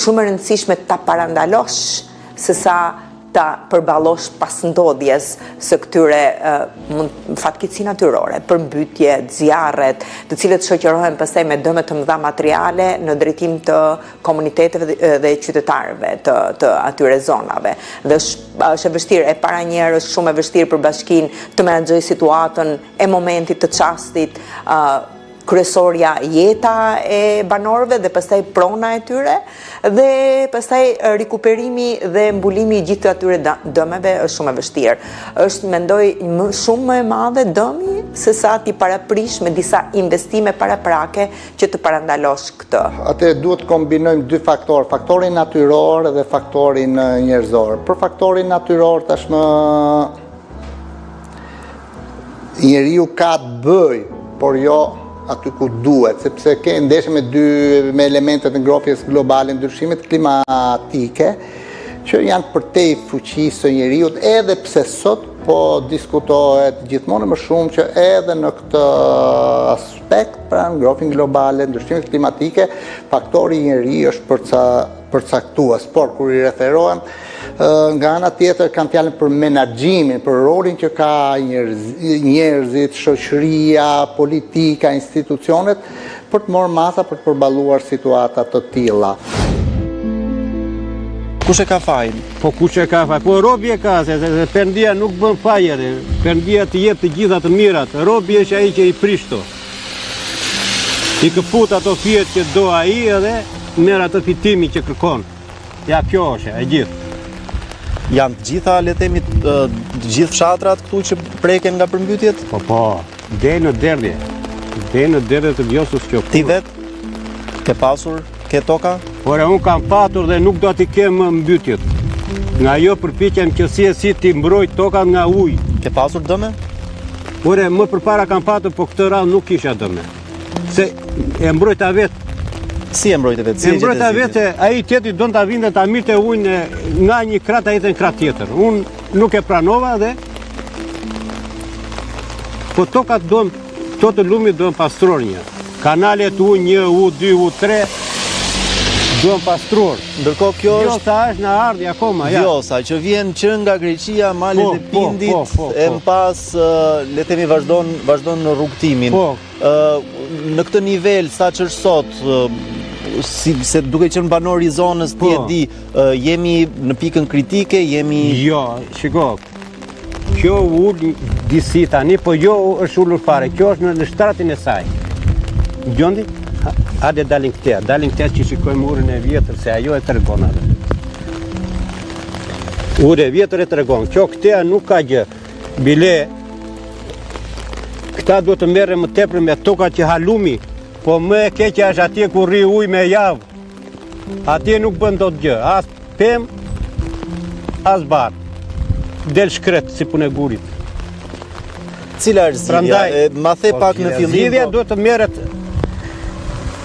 Shumë e rëndësishme ta parandalosh se sa ta përballosh pas ndodhjes së këtyre fatkeqësi natyrore, përmbytje, zjarret, të cilët shoqërohen pastaj me dëme të mëdha materiale në drejtim të komuniteteve dhe qytetarëve të atyre zonave. Dhe është e vështirë, e para një herë është shumë e vështirë për bashkinë të menaxhojë situatën e momentit të çastit, kryesorja jeta e banorëve dhe pastaj prona e tyre dhe pastaj rikuperimi dhe mbulimi i gjithë atyre dëmeve është shumë e vështirë. Është mendoj shumë më e madhe dëmi se sa ti paraprish me disa investime paraprake që të parandalosh këtë. Atë duhet të kombinojmë dy faktorë, faktorin natyror dhe faktorin njerëzor. Për faktorin natyror tashmë njeriu ka të bëjë, por jo aty ku duhet, sepse ke ndeshje me elementet e ngrohtjes globale, ndryshimet klimatike, që janë përtej fuqisë së njeriut, edhe pse sot po diskutohet gjithmonë më shumë që edhe në këtë aspekt, pra ngrohtjen globale, ndryshimet klimatike, faktori i njeriu është përcaktues, por kur i referohem nga ana tjetër kanë fjalën për menaxhimin, për rolin që ka njerëzit, shoqëria, politika, institucionet për të marrë masa për të përballuar situata të tilla. Kush e ka fajin? Po kush e ka fajin? Po robi e ka, se Perëndia nuk bën fajere. Perëndia të jep të gjitha të mirat. Robi është ai që i prishto. I këput ato fjet që do ai edhe merr atë fitimi që kërkon. Ja kjo është e gjithë. Janë të gjitha, le të themi, të gjithë fshatrat këtu që preken nga përmbytjet? Po, deri në derdhje. Deri në derdhje të Vjosës kjo. Ti vet ke pasur, ke toka? Por unë kam patur dhe nuk do t'i kem mbytjet. Nga jo përpiqem që si ti mbrojt toka nga ujë. Ke pasur dëme? Por më përpara kam patur, po këtë radhë nuk kisha dëme. Se e mbrojta vetë. Si e mbrojtë vetë? E mbrojta vetë, ai tjetri do ta vinte ta mirte ujin nga një krat ai në krat tjetër. Unë nuk e pranova dhe po tokat to të lumit do pastror një. Kanalet U1, U2, U3 do pastror. Ndërkohë kjo është Vjosa është në ardhi akoma, ja. Vjosa që vjen që nga Greqia, malet e Pindit, e pas le të themi vazhdon në rrugtimin. Në këtë nivel sa që është sot, se duke qenë banor i zonës, ti e di, jemi në pikën kritike, jemi... Jo, shiko, kjo ullë disi tani, po jo është ullur fare, kjo është në shtratin e saj. Gjondi? Hajde dalin këtja që shikojmë urën e vjetër, se ajo e tregon atë. Urë e vjetër e tregon, kjo këtja nuk ka gjë, bile, këta duhet të merre më tepër me toka që halumi, po më e keqja është atje ku rri ujë me javë. Atje nuk bën dot gjë, as pem, as bar. Del shkret si punë e gurit. Cila është zgjidhja? Ma the pak në fillim. Zgjidhja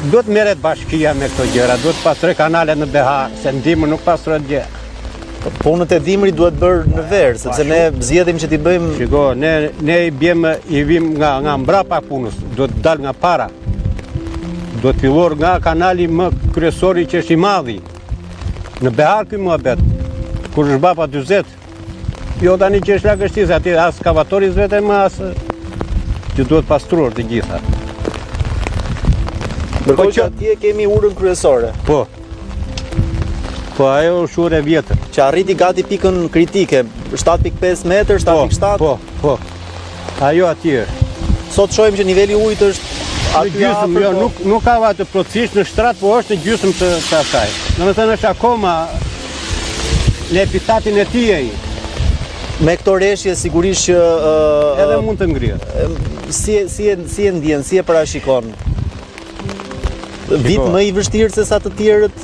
duhet merret bashkia me këto gjëra, duhet pastroj kanalet në behar, se në dimër nuk pastrohet gjë. Punët e dimrit duhet bërë në verë, sepse ne zgjedhim që t'i bëjmë... Shiko, ne i vim nga mbrapa punës, duhet dal nga para. Duhet fillor nga kanali më kryesori që është i madhi. Në behar këj muhabet, kur është bapa 40, jo tani që është lagështis, ati as kavatoris vetëm, as që duhet pastruar të gjitha. Ndërkohë që atje kemi urën kryesore. Po. Po ajo është urë e vjetër. Që arriti gati pikën kritike, 7.5 metër, 7.7? Po. Ajo atje. Sot shohim që niveli ujit është aty afër. Jo, nuk ka atë plotësisht në shtrat, po është në gjysmë të asaj. Domethënë është akoma në epitatin e tij ai. Me këto rreshje sigurisht që edhe mund të ngrihet. Si e ndjen, si e parashikon? Vit më i vështirë se sa të tjerët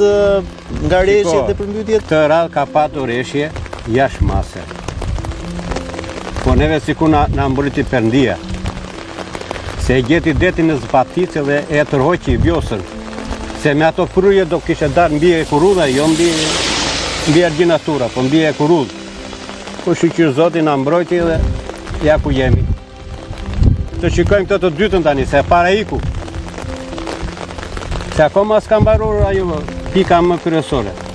nga rreshjet dhe përmbytjet? Këtë radhë ka patur rreshje jashtë mase. Po neve sikur na mbriti Perëndia. Se e gjeti detin në Zbatice dhe e tërhoqi Vjosën. Se me ato fryje do kishe darë mbi e kurudha, jo mbi argjinatura, po mbi e kurudh. Po shqyr Zoti na mbrojti dhe ja ku jemi. Të shikojmë këtë të dytën tani, se para iku. Se akoma s'ka mbarur ajo pika më kryesore.